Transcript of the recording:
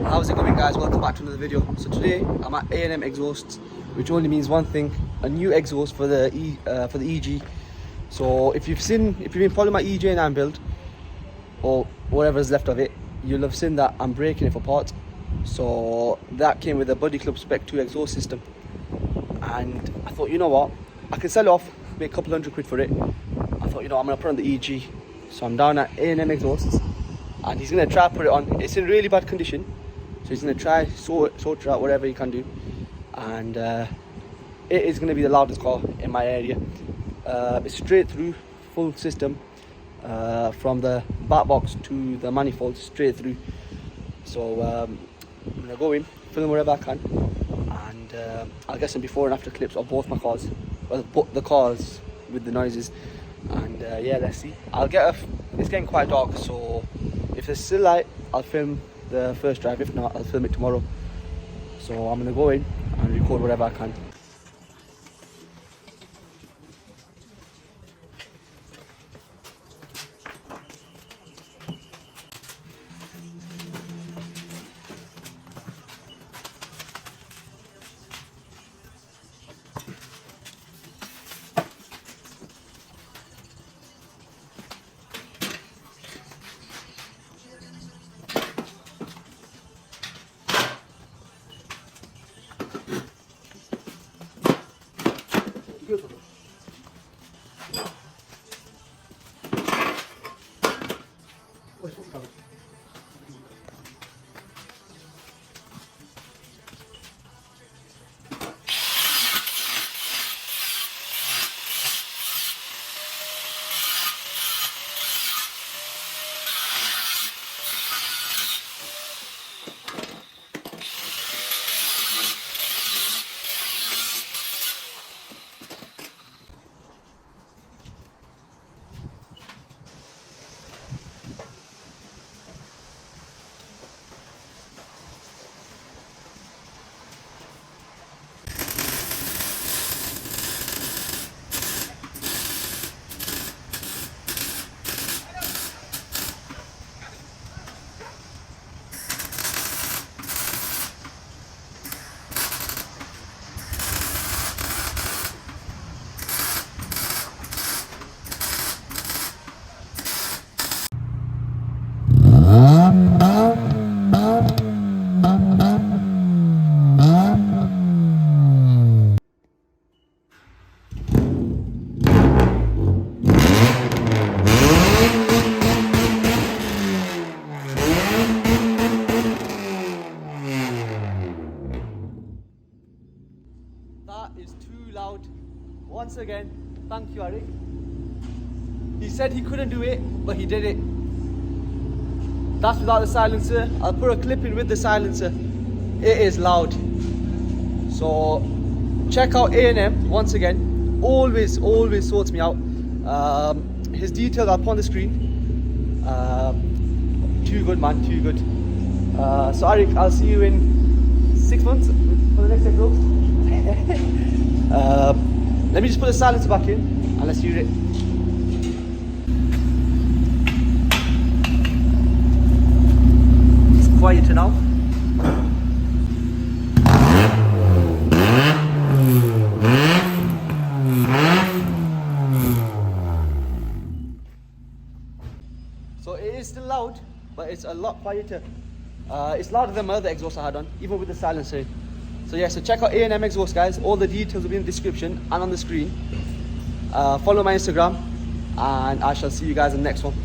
How's it going, guys? Welcome back to another video. So today I'm at A&M Exhausts, which only means one thing: a new exhaust for the EG. So if you've been following my EJ9 build or whatever's left of it, you'll have seen that I'm breaking it for parts. So that came with a BuddyClub Spec 2 exhaust system, and I thought, you know what, I can sell it off, make a couple $100 for it. I thought, you know, I'm gonna put on the EG. So I'm down at A&M Exhausts, and he's gonna try to put it on. It's in really bad condition, so he's gonna try sort it out, whatever he can do, and it is gonna be the loudest car in my area. It's straight through, full system, from the back box to the manifold, straight through. So I'm gonna go in, film wherever I can, and I'll get some before and after clips of both my cars, well, the cars with the noises. And yeah, let's see. It's getting quite dark, so if there's still light, I'll film the first drive. If not, I'll film it tomorrow. So I'm gonna go in and record whatever I can. That is too loud. Once again, thank you, Arek. He said he couldn't do it, but he did it. That's without the silencer. I'll put a clip in with the silencer. It is loud. So check out A&M once again. Always sorts me out. His details are up on the screen. Too good, man, too good. So Arek, I'll see you in 6 months for the next expo. Let me just put the silencer back in and let's hear it. It's quieter now. So it is still loud, but it's a lot quieter. It's louder than my other exhaust I had on, even with the silencer. So yeah, so check out A&M Exhausts, guys. All the details will be in the description and on the screen. Follow my Instagram, and I shall see you guys in the next one.